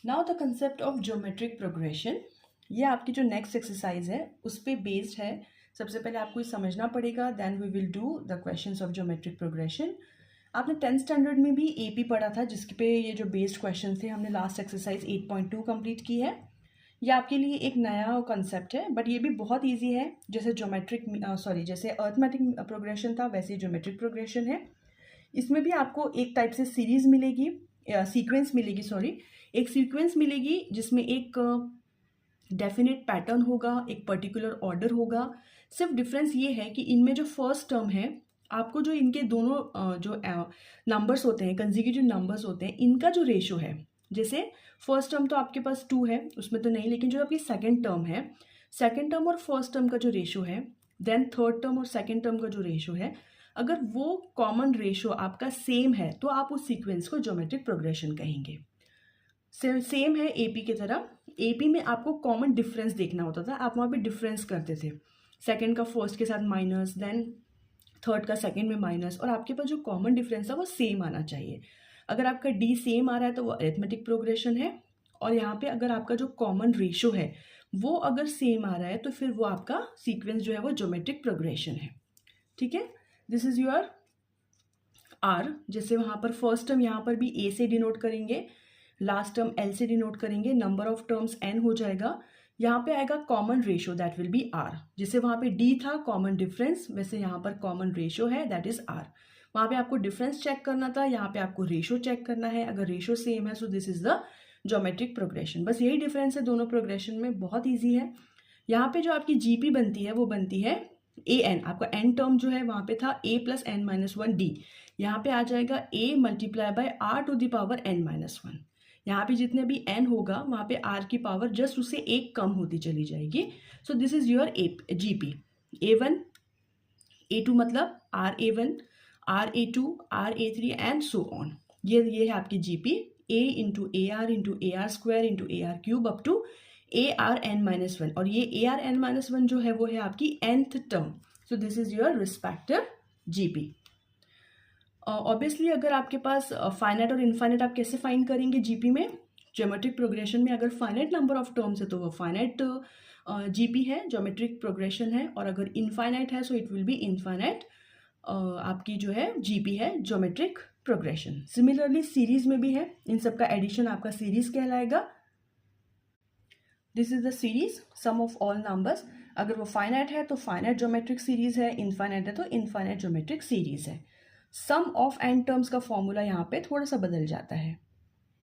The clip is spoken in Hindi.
Now the concept of geometric progression. ये आपकी जो नेक्स्ट एक्सरसाइज है उस पर बेस्ड है। सबसे पहले आपको ये समझना पड़ेगा, then we will do the questions of geometric progression. आपने 10th स्टैंडर्ड में भी एपी पढ़ा था, जिसके पे ये जो बेस्ड क्वेश्चन थे हमने लास्ट एक्सरसाइज 8.2 कंप्लीट की है। ये आपके लिए एक नया कंसेप्ट है, बट ये भी बहुत ईजी है। जैसे जैसे अर्थमेटिक प्रोग्रेशन था, वैसे ज्योमेट्रिक प्रोग्रेशन है। इसमें भी आपको एक टाइप से सीरीज मिलेगी, सीक्वेंस मिलेगी, एक सीक्वेंस मिलेगी जिसमें एक डेफिनेट पैटर्न होगा, एक पर्टिकुलर ऑर्डर होगा। सिर्फ डिफरेंस ये है कि इनमें जो फर्स्ट टर्म है, आपको जो इनके दोनों जो नंबर्स होते हैं, कंसेक्यूटिव नंबर्स होते हैं, इनका जो रेशो है, जैसे फर्स्ट टर्म तो आपके पास 2 है, उसमें तो नहीं, लेकिन जो आपकी सेकेंड टर्म है, सेकेंड टर्म और फर्स्ट टर्म का जो रेशो है, देन थर्ड टर्म और सेकेंड टर्म का जो रेशो है, अगर वो कॉमन रेशो आपका सेम है तो आप उस सीक्वेंस को ज्योमेट्रिक प्रोग्रेशन कहेंगे। सेम है एपी की तरह। एपी में आपको कॉमन डिफरेंस देखना होता था, आप वहाँ पे डिफरेंस करते थे, सेकंड का फर्स्ट के साथ माइनस, देन थर्ड का सेकंड में माइनस, और आपके पास जो कॉमन डिफरेंस है वो सेम आना चाहिए। अगर आपका डी सेम आ रहा है तो वो अरिथमेटिक प्रोग्रेशन है, और यहाँ पे अगर आपका जो कॉमन रेशो है वो अगर सेम आ रहा है तो फिर वो आपका सीक्वेंस जो है वो ज्योमेट्रिक प्रोग्रेशन है। ठीक है, दिस इज योर आर। जैसे वहाँ पर फर्स्ट टर्म यहाँ पर भी ए से डिनोट करेंगे, लास्ट टर्म एल से डिनोट करेंगे, नंबर ऑफ टर्म्स एन हो जाएगा। यहाँ पे आएगा common ratio, that will be r. जैसे वहाँ पे डी था कॉमन डिफरेंस, वैसे यहाँ पर कॉमन रेशो है, दैट इज आर। वहाँ पे आपको डिफरेंस चेक करना था, यहाँ पे आपको रेशो चेक करना है। अगर रेशो सेम है सो this is the geometric progression. बस यही डिफरेंस है दोनों प्रोग्रेशन में, बहुत ईजी है। यहाँ पे जो आपकी जीपी बनती है वो बनती है ए एन। आपका एन टर्म जो है वहाँ पे था a plus n minus one d, यहाँ पे आ जाएगा a multiply by r to the power n minus one. यहाँ पे जितने भी एन होगा वहाँ पे आर की पावर जस्ट उससे एक कम होती चली जाएगी। So this is your G P. A one a two मतलब r a one, r a two, r a three and so on. ये है आपकी G P, a into a r square into a r cube up to a r n minus one. और ये a r n minus one जो है वो है आपकी nth term. So this is your respective G P. Obviously अगर आपके पास फाइनाइट और इनफाइनाइट, आप कैसे फाइंड करेंगे जीपी में? ज्योमेट्रिक प्रोग्रेशन में अगर फाइनाइट नंबर ऑफ टर्म्स है तो वो फाइनाइट जीपी है, ज्योमेट्रिक प्रोग्रेशन है, और अगर इनफाइनाइट है so it will be infinite आपकी जो है जीपी है, ज्योमेट्रिक प्रोग्रेशन। सिमिलरली सीरीज में भी है, इन सब का एडिशन आपका सीरीज कहलाएगा। This is the series, sum of all numbers. अगर वो फाइनाइट है तो फाइनाइट ज्योमेट्रिक सीरीज है, इनफाइनाइट है तो इनफाइनाइट ज्योमेट्रिक सीरीज है। सम ऑफ एन टर्म्स का फॉर्मूला यहाँ पे थोड़ा सा बदल जाता है।